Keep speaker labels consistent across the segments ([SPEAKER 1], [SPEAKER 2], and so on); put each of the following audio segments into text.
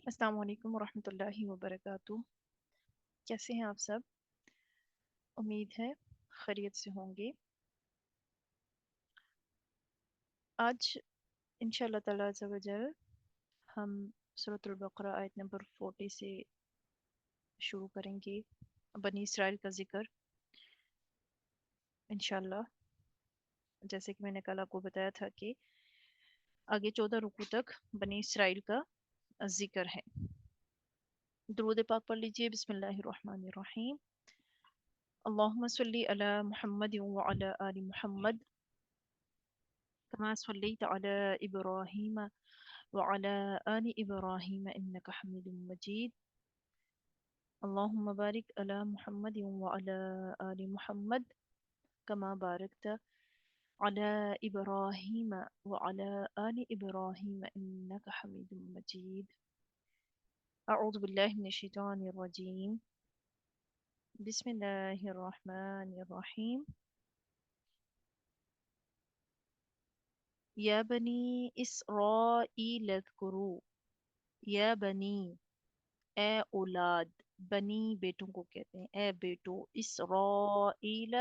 [SPEAKER 1] السلام علیکم ورحمۃ اللہ وبرکاتہ۔ کیسے ہیں آپ سب؟ امید ہے خیریت سے ہوں گے۔ آج انشاء اللہ تعالیٰ عز و جل ہم سورۃ البقرہ آیت نمبر 40 سے شروع کریں گے بنی اسرائیل کا ذکر انشاءاللہ۔ جیسے کہ میں نے کل آپ کو بتایا تھا کہ آگے 14 رکوع تک بنی اسرائیل کا ذکر ہے۔ درود پاک پڑھ لیجئے۔ بسم اللہ الرحمن الرحیم۔ اللہم صلی علی محمد وعلی آل محمد كما صليت على إبراهيم وعلى آل إبراهيم إنك حميد مجيد. اللهم بارك على محمد وعلى آل محمد كما باركت على إبراهيم وعلى آل إبراهيم إنك حميد مجيد. أعوذ بالله من الشيطان الرجيم. بسم الله الرحمن الرحيم. يا بني إسرائيل اذكروا. يا بني اے اولاد، بنی بیٹوں کو کہتے ہیں، اے بیٹو، اسرائیل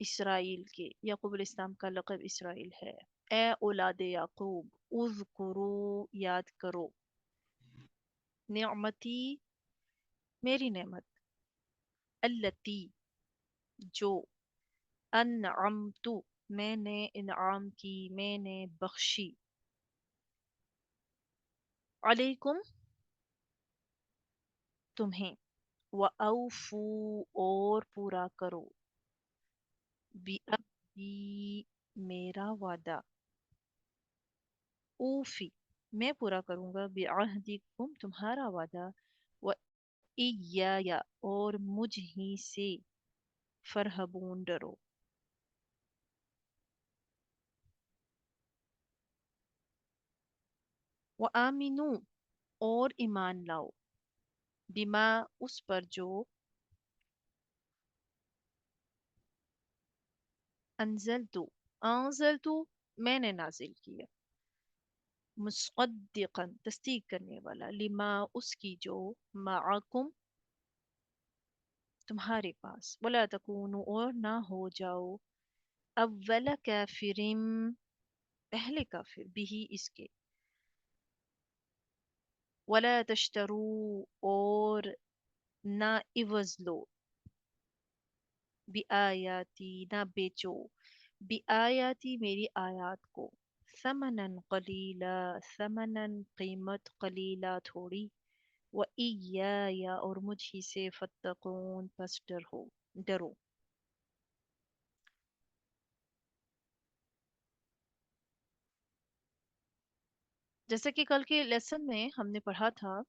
[SPEAKER 1] اسرائیل کے، یعقوب علیہ السلام کا لقب اسرائیل ہے۔ اے اولاد یعقوب، اذکرو یاد کرو، نعمتی میری نعمت، التی جو، انعمت میں نے انعام کی، میں نے بخشی، علیکم تمہیں، وَأَوْفُوا اور پورا کرو، بِعَهْدِی میرا وعدہ، اوفی میں پورا کروں گا، بعہدکم تمہارا وعدہ، وإیایا اور مجھ ہی سے، فرحبون ڈرو، وآمنوا اور ایمان لاؤ، بما اس پر جو، انزلتو میں نے نازل کیا، مصدقا تصدیق کرنے والا، لما اس کی جو، معکم تمہارے پاس، ولا تکونوا اور نہ ہو جاؤ، اول کافرم پہلے کافر بھی اس کے، ولا تشترو اور نہ عوض لو، بآیاتی نہ بیچو، بآیاتی میری آیات کو، ثمنن قلیلا ثمنن قیمت، قلیلا تھوڑی، وإیایا اور مجھ ہی سے، فاتقون پس ڈرو۔ جیسا کہ کل کے لیسن میں ہم نے پڑھا تھا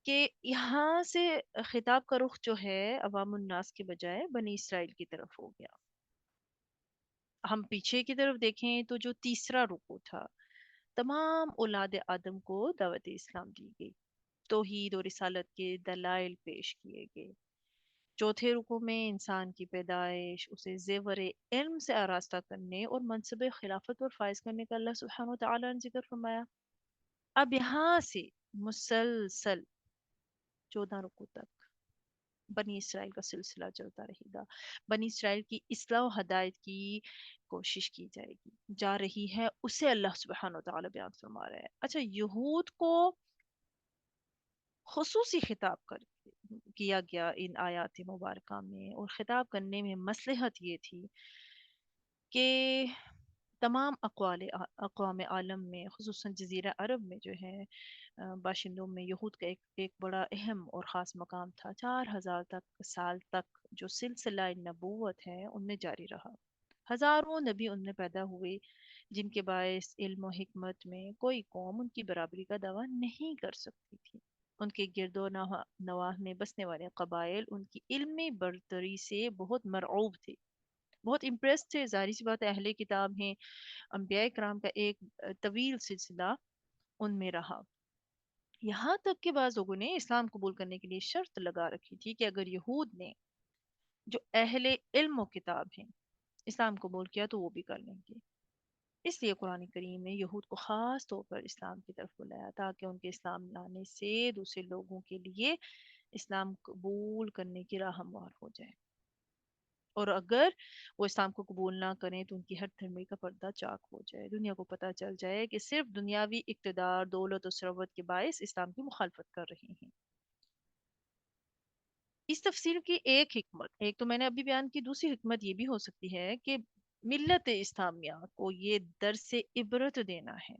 [SPEAKER 1] کہ یہاں سے خطاب کا رخ جو ہے عوام الناس کے بجائے بنی اسرائیل کی طرف ہو گیا۔ ہم پیچھے کی طرف دیکھیں تو جو تیسرا رکوع تھا، تمام اولاد آدم کو دعوت اسلام دی گئی، توحید اور رسالت کے دلائل پیش کیے گئے۔ چوتھے رکوع میں انسان کی پیدائش، اسے زیور علم سے آراستہ کرنے اور منصب خلافت پر فائز کرنے کا اللہ سبحانہ وتعالی نے ذکر فرمایا۔ اب یہاں سے مسلسل 14 رکوع تک بنی اسرائیل کا سلسلہ چلتا رہے گا، بنی اسرائیل کی اصلاح و ہدایت کی کوشش کی جائے گی، جا رہی ہے، اسے اللہ سبحانہ وتعالی بیان فرما رہا ہے۔ اچھا، یہود کو خصوصی خطاب کیا گیا ان آیات مبارکہ میں، اور خطاب کرنے میں مصلحت یہ تھی کہ تمام اقوام عالم میں، خصوصاً جزیرہ عرب میں جو ہے باشندوں میں یہود کا ایک بڑا اہم اور خاص مقام تھا۔ 4000 سال تک جو سلسلہ نبوت ہے ان میں جاری رہا، ہزاروں نبی ان میں پیدا ہوئے، جن کے باعث علم و حکمت میں کوئی قوم ان کی برابری کا دعویٰ نہیں کر سکتی تھی۔ ان کے گرد و نواح میں بسنے والے قبائل ان کی علمی برتری سے بہت مرعوب تھے، بہت امپریس تھے۔ ظاہری سی بات ہے، اہل کتاب ہیں، انبیاء کرام کا ایک طویل سلسلہ ان میں رہا، یہاں تک کہ بعض لوگوں نے اسلام قبول کرنے کے لیے شرط لگا رکھی تھی کہ اگر یہود نے جو اہل علم و کتاب ہیں اسلام قبول کیا تو وہ بھی کر لیں گے۔ اس لیے قرآن کریم نے یہود کو خاص طور پر اسلام کی طرف بلایا تاکہ ان کے اسلام لانے سے دوسرے لوگوں کے لیے اسلام قبول کرنے کی راہ ہموار ہو جائے، اور اگر وہ اسلام کو قبول نہ کریں تو ان کی ہر دھرمی کا پردہ چاک ہو جائے، دنیا کو پتہ چل جائے کہ صرف دنیاوی اقتدار، دولت و ثروت کے باعث اسلام کی مخالفت کر رہے ہیں۔ اس تفسیر کی ایک حکمت، ایک تو میں نے ابھی بیان کی، دوسری حکمت یہ بھی ہو سکتی ہے کہ ملت اسلامیہ کو یہ درس عبرت دینا ہے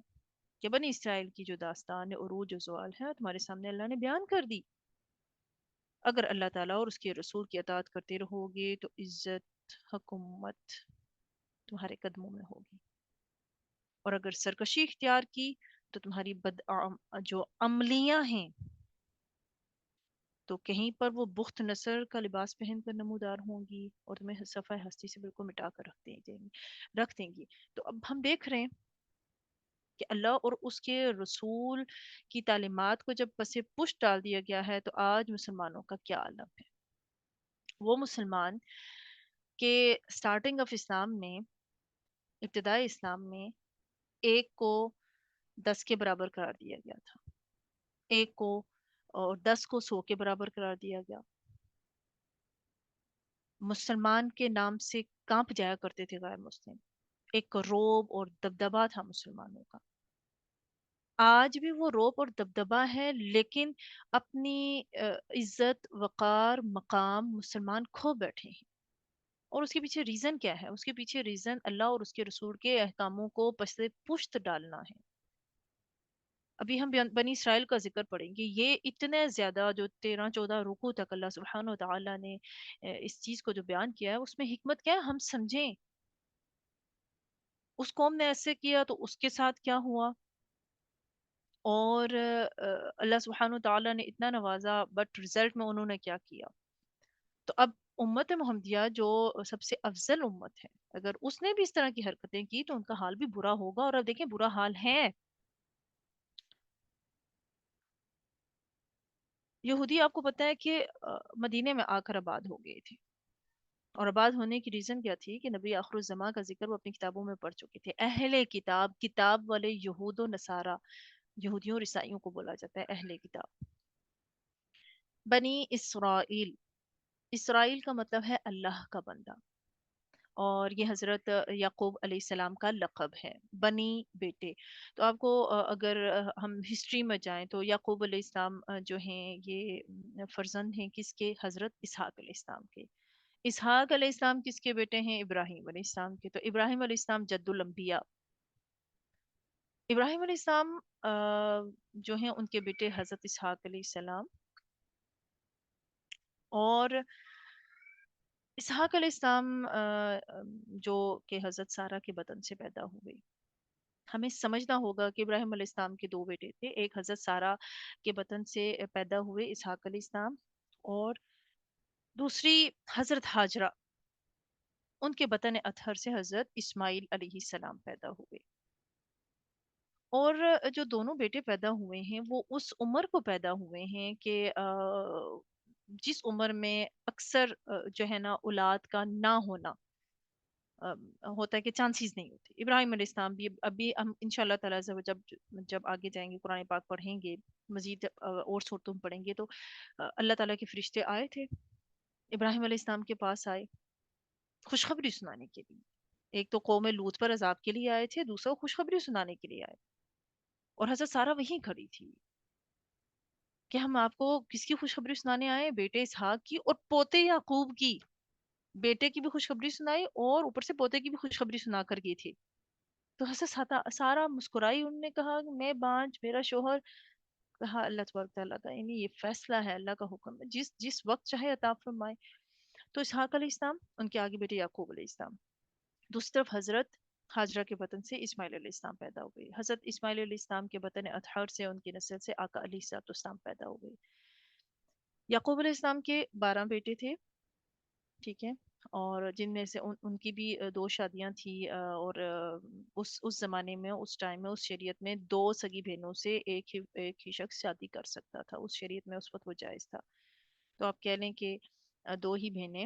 [SPEAKER 1] کہ بنی اسرائیل کی جو داستان عروج و زوال ہے تمہارے سامنے اللہ نے بیان کر دی، اگر اللہ تعالیٰ اور اس کے رسول کی اطاعت کرتے رہو گے تو عزت، حکومت تمہارے قدموں میں ہوگی، اور اگر سرکشی اختیار کی تو تمہاری جو عملیاں ہیں تو کہیں پر وہ بخت نصر کا لباس پہن کر نمودار ہوں گی اور تمہیں صفحہ ہستی سے بالکل مٹا کر رکھ دیں گی۔ تو اب ہم دیکھ رہے ہیں کہ اللہ اور اس کے رسول کی تعلیمات کو جب پس پش ڈال دیا گیا ہے تو آج مسلمانوں کا کیا عالم ہے۔ وہ مسلمان کے سٹارٹنگ آف اسلام میں، ابتدائی اسلام میں، ایک کو 10 کے برابر قرار دیا گیا تھا، ایک کو اور 10 کو 100 کے برابر قرار دیا گیا، مسلمان کے نام سے کانپ جایا کرتے تھے غیر مسلم، ایک روب اور دبدبا تھا مسلمانوں کا۔ آج بھی وہ روب اور دبدبا ہے، لیکن اپنی عزت، وقار، مقام مسلمان کھو بیٹھے ہیں، اور اس کے پیچھے ریزن کیا ہے؟ اس کے پیچھے ریزن اللہ اور اس کے رسول کے احکاموں کو پس پشت ڈالنا ہے۔ ابھی ہم بنی اسرائیل کا ذکر پڑھیں گے، یہ اتنے زیادہ جو 13-14 رکوع تک اللہ سبحانہ و تعالیٰ نے اس چیز کو جو بیان کیا ہے، اس میں حکمت کیا ہے ہم سمجھیں۔ اس قوم نے ایسے کیا تو اس کے ساتھ کیا ہوا، اور اللہ سبحانہ و تعالیٰ نے اتنا نوازا، بٹ رزلٹ میں انہوں نے کیا کیا۔ تو اب امت محمدیہ جو سب سے افضل امت ہے، اگر اس نے بھی اس طرح کی حرکتیں کی تو ان کا حال بھی برا ہوگا، اور اب دیکھیں برا حال ہے۔ یہودی آپ کو پتا ہے کہ مدینے میں آ کر آباد ہو گئے تھے، اور آباد ہونے کی ریزن کیا تھی کہ نبی آخر الزماں کا ذکر وہ اپنی کتابوں میں پڑھ چکے تھے۔ اہل کتاب، کتاب والے یہود و نصارہ، یہودیوں اور عیسائیوں کو بولا جاتا ہے اہل کتاب۔ بنی اسرائیل، اسرائیل کا مطلب ہے اللہ کا بندہ، اور یہ حضرت یعقوب علیہ السلام کا لقب ہے، بنی بیٹے۔ تو آپ کو اگر ہم ہسٹری میں جائیں تو یعقوب علیہ السلام جو ہیں یہ فرزند ہیں کس کے؟ حضرت اسحاق علیہ السلام کے۔ اسحاق علیہ السلام کس کے بیٹے ہیں؟ ابراہیم علیہ السلام کے۔ تو ابراہیم علیہ السلام جد الانبیاء۔ ابراہیم علیہ السلام جو ہیں ان کے بیٹے حضرت اسحاق علیہ السلام، اور اسحاق علیہ السلام جو کہ حضرت سارہ کے بدن سے پیدا ہوئے۔ ہمیں سمجھنا ہوگا کہ ابراہیم علیہ السلام کے دو بیٹے تھے، ایک حضرت سارہ کے بطن سے پیدا ہوئے اسحاق علیہ السلام، اور دوسری حضرت ہاجرہ، ان کے بطن اطہر سے حضرت اسماعیل علیہ السلام پیدا ہوئے۔ اور جو دونوں بیٹے پیدا ہوئے ہیں وہ اس عمر کو پیدا ہوئے ہیں کہ جس عمر میں اکثر جو ہے نا اولاد کا نہ ہونا ہوتا ہے، کہ چانسز نہیں ہوتے۔ ابراہیم علیہ السلام بھی، ابھی ہم ان شاء اللہ تعالیٰ سے جب جب آگے جائیں گے قرآن پاک پڑھیں گے، مزید اور صورتوں میں پڑھیں گے، تو اللہ تعالیٰ کے فرشتے آئے تھے ابراہیم علیہ السلام کے پاس، آئے خوشخبری سنانے کے لیے۔ ایک تو قوم لوط پر عذاب کے لیے آئے تھے، دوسرا خوشخبری سنانے کے لیے آئے، اور حضرت سارہ وہیں کھڑی تھی کہ ہم آپ کو کس کی خوشخبری سنانے آئے؟ بیٹے اسحاق کی اور پوتے یعقوب کی۔ بیٹے کی بھی خوشخبری سنائی اور اوپر سے پوتے کی بھی خوشخبری سنا کر گئی تھی۔ تو حضرت سارہ مسکرائی، انہوں نے کہا میں بانج، میرا شوہر۔ کہا اللہ تبارک تعالیٰ کا یعنی یہ فیصلہ ہے، اللہ کا حکم ہے، جس جس وقت چاہے عطا فرمائے۔ تو اسحاق علیہ السلام، ان کے آگے بیٹے یعقوب علیہ السلام، دوسری طرف حضرت ہاجرہ کے بطن سے اسماعیل علیہ السلام پیدا ہو گئی، حضرت اسماعیل علیہ السلام کے بطن اطہر سے ان کی نسل سے آقا علیہ السلام پیدا ہو گئی۔ یعقوب علیہ السلام کے 12 بیٹے تھے، ٹھیک ہے، اور جن میں سے ان کی بھی 2 شادیاں تھی، اور اس زمانے میں، اس ٹائم میں، اس شریعت میں 2 سگی بہنوں سے ایک ہی شخص شادی کر سکتا تھا، اس شریعت میں اس وقت وہ جائز تھا۔ تو آپ کہہ لیں کہ 2 ہی بہنیں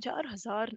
[SPEAKER 1] 4,000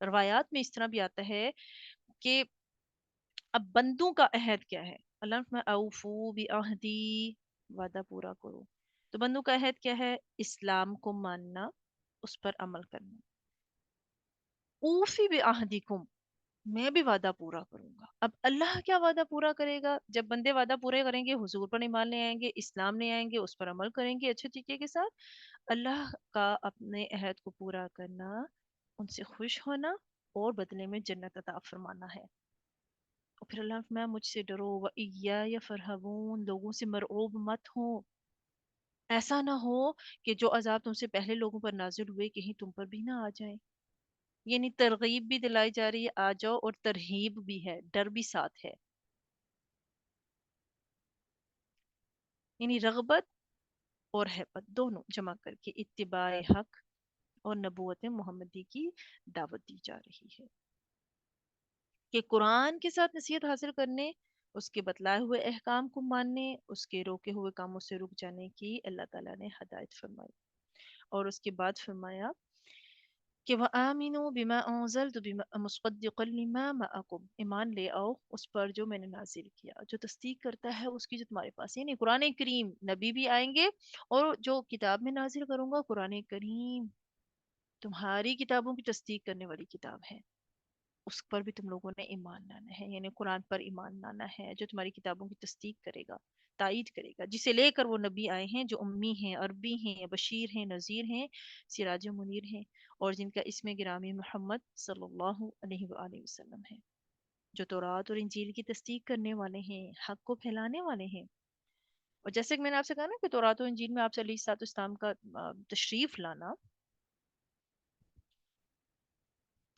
[SPEAKER 1] روایات میں اس طرح بھی آتا ہے کہ اب بندوں کا عہد کیا ہے؟ اللہ میں اوفو بعہدی، وعدہ پورا کرو. تو بندوں کا عہد کیا ہے؟ اسلام کو ماننا، اس پر عمل کرنا. اوفی بعہدکم، میں بھی وعدہ پورا کروں گا. اب اللہ کیا وعدہ پورا کرے گا؟ جب بندے وعدہ پورے کریں گے، حضور پر ایمان لے آئیں گے، اسلام لے آئیں گے، اس پر عمل کریں گے اچھے طریقے کے ساتھ، اللہ کا اپنے عہد کو پورا کرنا، ان سے خوش ہونا، اور بدلے میں جنت عطا فرمانا ہے. اور پھر اللہ فرمایا مجھ سے ڈرو، وَإِيَّايَ فَارْهَبُونَ، لوگوں سے مرعوب مت ہو. ایسا نہ ہو کہ جو عذاب تم سے پہلے لوگوں پر نازل ہوئے کہیں تم پر بھی نہ آ جائیں. یعنی ترغیب بھی دلائی جا رہی ہے آ جاؤ، اور ترہیب بھی ہے، ڈر بھی ساتھ ہے. یعنی رغبت اور حیبت دونوں جمع کر کے اتباع حق اور نبوت محمدی کی دعوت دی جا رہی ہے کہ قرآن کے ساتھ نصیحت حاصل کرنے، اس کے بتلائے ہوئے احکام کو ماننے، اس کے روکے ہوئے کاموں سے رک جانے کی اللہ تعالیٰ نے ہدایت فرمائی. اور اس کے بعد فرمایا کہ وَآمِنُوا بِمَا أَنزَلْتُ مُصَدِّقًا لِمَا مَعَكُمْ، ایمان لے آؤ اس پر جو میں نے نازل کیا، جو تصدیق کرتا ہے اس کی جو تمہارے پاس. یعنی قرآن کریم، نبی بھی آئیں گے، اور جو کتاب میں نازل کروں گا قرآن کریم تمہاری کتابوں کی تصدیق کرنے والی کتاب ہے، اس پر بھی تم لوگوں نے ایمان لانا ہے. یعنی قرآن پر ایمان لانا ہے جو تمہاری کتابوں کی تصدیق کرے گا، تائید کرے گا، جسے لے کر وہ نبی آئے ہیں جو امی ہیں، عربی ہیں، بشیر ہیں، نذیر ہیں، سراج و منیر ہیں، اور جن کا اسم گرامی محمد صلی اللہ علیہ وآلہ وسلم ہے، جو تورات اور انجیل کی تصدیق کرنے والے ہیں، حق کو پھیلانے والے ہیں. اور جیسے کہ میں نے آپ سے کہا نا کہ تورات و انجیل میں آپ صلی اللہ علیہ وسلم کا تشریف لانا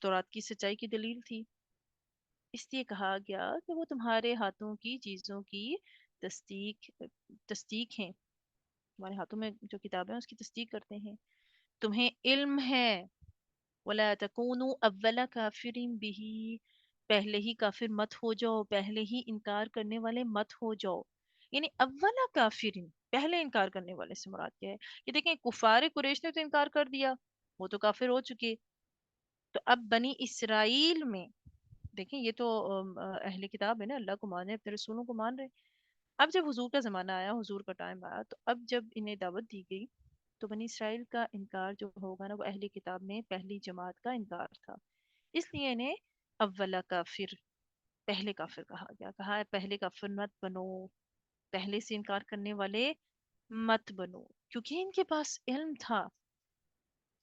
[SPEAKER 1] تورات کی سچائی کی دلیل تھی، اس لیے کہا گیا کہ وہ تمہارے ہاتھوں کی چیزوں کی تصدیق تصدیق ہیں، تمہارے ہاتھوں میں جو کتابیں ہیں اس کی تصدیق کرتے ہیں. تمہیں علم ہے، وَلَا تَكُونُوا أَوَّلَ كَافِرٍ بِهِ، پہلے ہی کافر مت ہو جاؤ، پہلے ہی انکار کرنے والے مت ہو جاؤ. یعنی اولا کافرین، پہلے انکار کرنے والے سے مراد کیا ہے؟ یہ دیکھیں کفار قریش نے تو انکار کر دیا، وہ تو کافر ہو چکے. تو اب بنی اسرائیل میں دیکھیں، یہ تو اہل کتاب ہے نا، اللہ کو مان رہے، اپنے رسولوں کو مان رہے. اب جب حضور کا زمانہ آیا، حضور کا ٹائم آیا، تو اب جب انہیں دعوت دی گئی تو بنی اسرائیل کا انکار جو ہوگا نا، وہ اہل کتاب میں پہلی جماعت کا انکار تھا، اس لیے انہیں اولا کافر، پہلے کافر کہا گیا. کہا ہے پہلے کافر مت بنو، پہلے سے انکار کرنے والے مت بنو، کیونکہ ان کے پاس علم تھا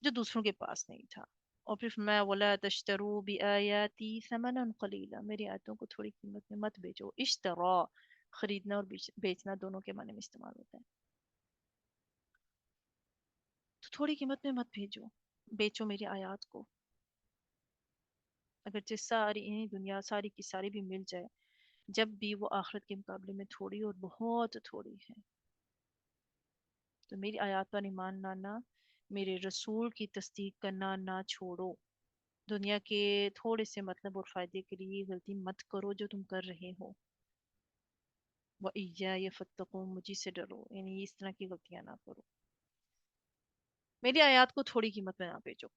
[SPEAKER 1] جو دوسروں کے پاس نہیں تھا. اور پھر میں ولا تشترو بآیاتی ثمنا قلیلا، میری آیتوں کو تھوڑی قیمت میں مت بیچو. اشترا، خریدنا اور بیچنا دونوں کے معنی میں استعمال ہوتا ہے. تو تھوڑی قیمت میں مت بھیجو، بیچو میری آیات کو، اگرچہ ساری دنیا ساری کی ساری بھی مل جائے، جب بھی وہ آخرت کے مقابلے میں تھوڑی اور بہت تھوڑی ہے. تو میری آیات پر ایمان لانا، میرے رسول کی تصدیق کرنا نہ چھوڑو. دنیا کے تھوڑے سے مطلب اور فائدے کے لیے غلطی مت کرو جو تم کر رہے ہو. وَإِيَّايَ فَاتَّقُونِ، مجھے سے ڈرو، یعنی اس طرح کی غلطیاں نہ کرو، میری آیات کو تھوڑی قیمت میں نہ بیچو.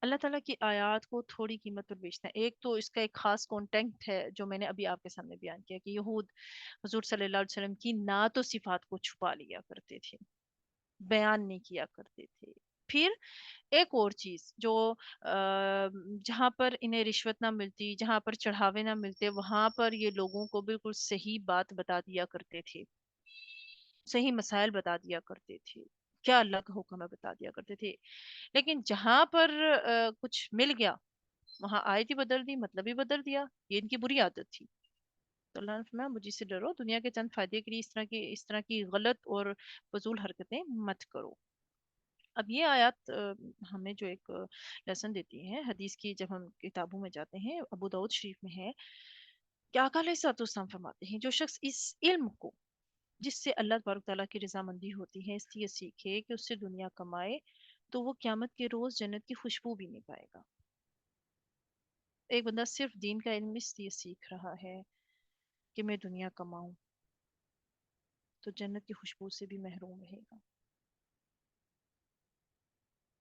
[SPEAKER 1] اللہ تعالیٰ کی آیات کو تھوڑی قیمت پر بیچنا، ایک تو اس کا ایک خاص کانٹیکٹ ہے جو میں نے ابھی آپ کے سامنے بیان کیا کہ یہود حضور صلی اللہ علیہ وسلم کی نعت و صفات کو چھپا لیا کرتے تھے، بیان نہیں کیا کرتے تھے. پھر ایک اور چیز جو جہاں پر انہیں رشوت نہ ملتی، جہاں پر چڑھاوے نہ ملتے، وہاں پر یہ لوگوں کو بالکل صحیح بات بتا دیا کرتے تھے، صحیح مسائل بتا دیا کرتے تھے، کیا اللہ کا حکم ہے بتا دیا کرتے تھے. لیکن جہاں پر کچھ مل گیا وہاں آیت ہی بدل دی، مطلب ہی بدل دیا. یہ ان کی بری عادت تھی. تو اللہ نے فرمایا مجھ سے ڈرو، دنیا کے چند فائدے کے لیے اس طرح کی غلط اور فضول حرکتیں مت کرو. اب یہ آیات ہمیں جو ایک لیسن دیتی ہے حدیث کی، جب ہم کتابوں میں جاتے ہیں، ابو داؤد شریف میں ہے کہ آقا علیہ الصلوۃ والسلام فرماتے ہیں جو شخص اس علم کو جس سے اللہ تبارک تعالیٰ کی رضامندی ہوتی ہے اس لیے سیکھے کہ اس سے دنیا کمائے، تو وہ قیامت کے روز جنت کی خوشبو بھی نہیں پائے گا. ایک بندہ صرف دین کا علم اس لیے سیکھ رہا ہے کہ میں دنیا کماؤں، تو جنت کی خوشبو سے بھی محروم رہے گا.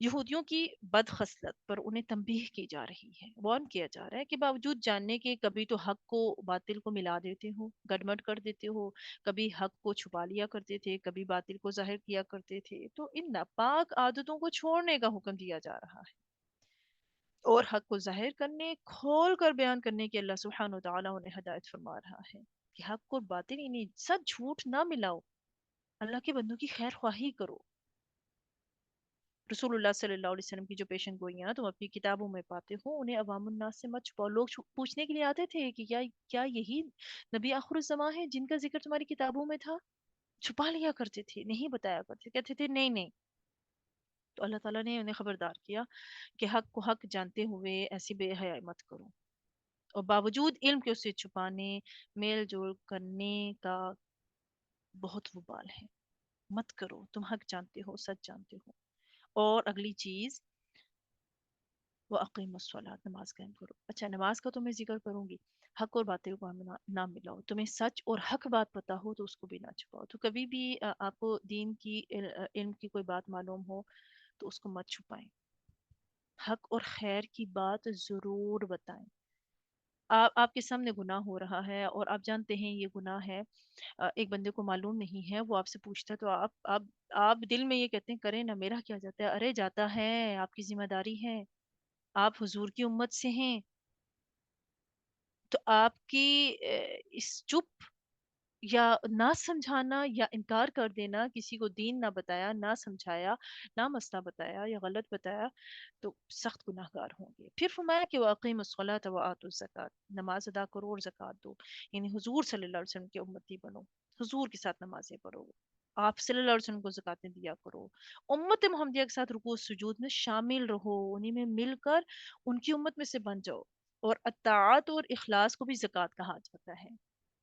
[SPEAKER 1] یہودیوں کی بد خصلت پر انہیں تنبیہ کی جا رہی ہے، وارن کیا جا رہا ہے کہ باوجود جاننے کے کبھی تو حق کو باطل کو ملا دیتے ہو، گڈمڈ کر دیتے ہو، کبھی حق کو چھپا لیا کرتے تھے، کبھی باطل کو ظاہر کیا کرتے تھے، تو ان ناپاک عادتوں کو چھوڑنے کا حکم دیا جا رہا ہے اور حق کو ظاہر کرنے، کھول کر بیان کرنے کی اللہ سبحانہ و تعالیٰ انہیں ہدایت فرما رہا ہے کہ حق اور باطل یعنی سچ جھوٹ نہ ملاؤ، اللہ کے بندوں کی خیر خواہی کرو۔ رسول اللہ صلی اللہ علیہ وسلم کی جو پیشن گوئیاں تم اپنی کتابوں میں پاتے ہو انہیں عوام الناس سے مت چھپاؤ۔ لوگ پوچھنے کے لیے آتے تھے کہ کیا یہی نبی آخر الزماں ہے جن کا ذکر تمہاری کتابوں میں تھا؟ چھپا لیا کرتے تھے، نہیں بتایا کرتے، کہتے تھے نہیں نہیں۔ تو اللہ تعالیٰ نے انہیں خبردار کیا کہ حق کو حق جانتے ہوئے ایسی بے حیائی مت کرو، اور باوجود علم کے اسے چھپانے میل جول کرنے کا بہت وبال ہے، مت کرو، تم حق جانتے ہو، سچ جانتے ہو۔ اور اگلی چیز، وہ اقیم الصلاۃ، نماز قائم کرو۔ اچھا، نماز کا تو میں ذکر کروں گی، حق اور باطل کو ہم نہ ملاؤ، تمہیں سچ اور حق بات پتا ہو تو اس کو بھی نہ چھپاؤ۔ تو کبھی بھی آپ کو دین کی علم کی کوئی بات معلوم ہو تو اس کو مت چھپائیں، حق اور خیر کی بات ضرور بتائیں۔ آپ کے سامنے گناہ ہو رہا ہے اور آپ جانتے ہیں یہ گناہ ہے، ایک بندے کو معلوم نہیں ہے، وہ آپ سے پوچھتا ہے تو آپ دل میں یہ کہتے ہیں کریں نا، میرا کیا جاتا ہے، ارے جاتا ہے، آپ کی ذمہ داری ہے، آپ حضور کی امت سے ہیں، تو آپ کی اس چپ یا نہ سمجھانا یا انکار کر دینا، کسی کو دین نہ بتایا، نہ سمجھایا، نہ مسئلہ بتایا یا غلط بتایا، تو سخت گناہ گار ہوں گے۔ پھر فرمایا کہ وَأَقِيمُوا الصَّلَاةَ وَآتُوا الزَّكَاةَ، نماز ادا کرو اور زکوٰۃ دو، یعنی حضور صلی اللہ علیہ وسلم کے امتی بنو، حضور کے ساتھ نمازیں پڑھو، آپ صلی اللہ علیہ وسلم کو زکاتیں دیا کرو، امت محمدیہ کے ساتھ رکوع سجود میں شامل رہو، انہی میں مل کر ان کی امت میں سے بن جاؤ، اور اطاعت اور اخلاص کو بھی زکوٰۃ کہا جاتا ہے،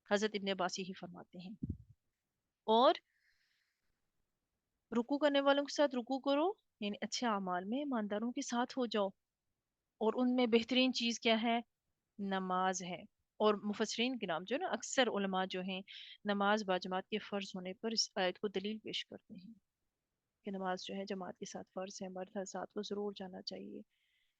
[SPEAKER 1] حضرت ابن عباس یہی فرماتے ہیں۔ اور رکوع کرنے والوں کے ساتھ رکوع کرو، یعنی اچھے اعمال میں ایمانداروں کے ساتھ ہو جاؤ، اور ان میں بہترین چیز کیا ہے؟ نماز ہے۔ اور مفسرین کے نام جو ہے نا، اکثر علماء جو ہیں نماز باجماعت کے فرض ہونے پر اس آیت کو دلیل پیش کرتے ہیں کہ نماز جو ہے جماعت کے ساتھ فرض ہے، مرد حضرات کو ضرور جانا چاہیے۔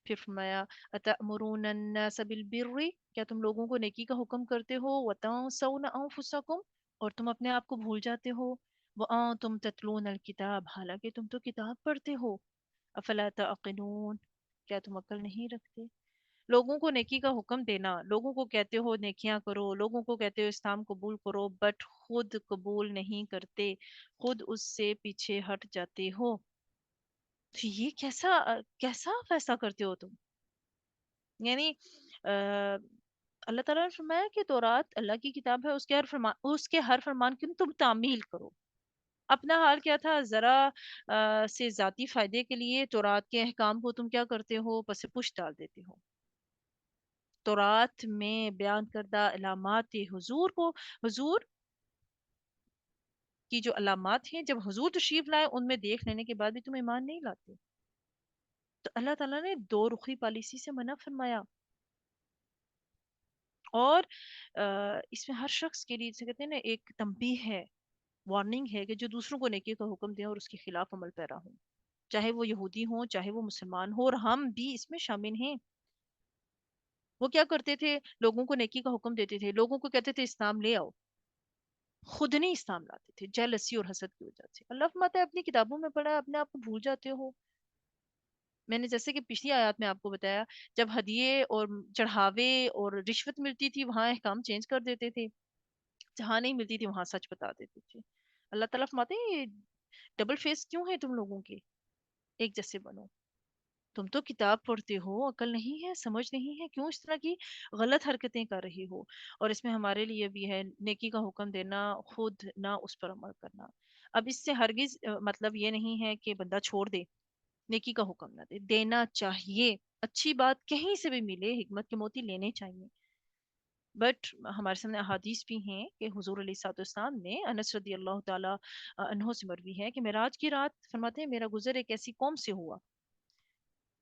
[SPEAKER 1] پھر فرمایا اتأمرون الناس بالبر، کیا تم لوگوں کو نیکی کا حکم کرتے ہو، وتنسون انفسکم، اور تم اپنے آپ کو بھول جاتے ہو، وانتم تتلون الکتاب، حالانکہ تم تو کتاب پڑھتے ہو، افلا تعقلون، کیا تم عقل نہیں رکھتے؟ لوگوں کو نیکی کا حکم دینا، لوگوں کو کہتے ہو نیکیاں کرو، لوگوں کو کہتے ہو اسلام قبول کرو، بٹ خود قبول نہیں کرتے، خود اس سے پیچھے ہٹ جاتے ہو، تو یہ کیسا فیصلہ کرتے ہو تم؟ یعنی اللہ تعالیٰ نے فرمایا کہ تورات اللہ کی کتاب ہے، اس کے ہر فرمان کی تم تعمیل کرو۔ اپنا حال کیا تھا؟ ذرا سے ذاتی فائدے کے لیے تورات کے احکام کو تم کیا کرتے ہو؟ پس پش ڈال دیتے ہو۔ تورات میں بیان کردہ علامات حضور کو، حضور کی جو علامات ہیں، جب حضور تشریف لائے ان میں دیکھ لینے کے بعد بھی تم ایمان نہیں لاتے، تو اللہ تعالیٰ نے دو رخی پالیسی سے منع فرمایا۔ اور اس میں ہر شخص کے لیے جسے کہتے ہیں نا ایک تنبیہ ہے، وارننگ ہے کہ جو دوسروں کو نیکی کا حکم دیں اور اس کے خلاف عمل پیرا ہوں، چاہے وہ یہودی ہوں چاہے وہ مسلمان ہوں، اور ہم بھی اس میں شامل ہیں۔ وہ کیا کرتے تھے؟ لوگوں کو نیکی کا حکم دیتے تھے، لوگوں کو کہتے تھے اسلام لے آؤ، خود نہیں اسلام لاتے تھے، جیلسی اور حسد کی وجہ سے۔ اللہ فرماتا ہے اپنی کتابوں میں پڑھا ہے، اپنے آپ کو بھول جاتے ہو۔ میں نے جیسے کہ پچھلی آیات میں آپ کو بتایا، جب ہدیے اور چڑھاوے اور رشوت ملتی تھی وہاں احکام چینج کر دیتے تھے، جہاں نہیں ملتی تھی وہاں سچ بتا دیتے تھے۔ اللہ تعالیٰ فرماتے ہیں یہ ڈبل فیس کیوں ہے تم لوگوں کے؟ ایک جیسے بنو، تم تو کتاب پڑھتے ہو، عقل نہیں ہے، سمجھ نہیں ہے، کیوں اس طرح کی غلط حرکتیں کر رہی ہو؟ اور اس میں ہمارے لیے بھی ہے نیکی کا حکم دینا، خود نہ اس پر عمل کرنا۔ اب اس سے ہرگز مطلب یہ نہیں ہے کہ بندہ چھوڑ دے، نیکی کا حکم نہ دے، دینا چاہیے، اچھی بات کہیں سے بھی ملے حکمت کے موتی لینے چاہیے، بٹ ہمارے سامنے احادیث بھی ہیں کہ حضور علیہ الصلوۃ والسلام نے، انس رضی اللہ تعالیٰ عنہ سے مروی ہے کہ معراج کی رات فرماتے ہیں میرا گزر ایک ایسی قوم سے ہوا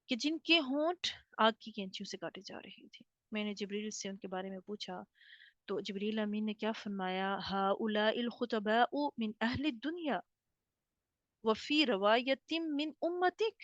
[SPEAKER 1] کہ جن کے ہونٹ آگ کی کینچیوں سے کاٹے جا رہے تھے۔ میں نے جبریل سے ان کے بارے میں پوچھا تو جبریل امین نے کیا فرمایا؟ ہؤلاء الخطباء من اہل الدنیا وفی روایت من امتک،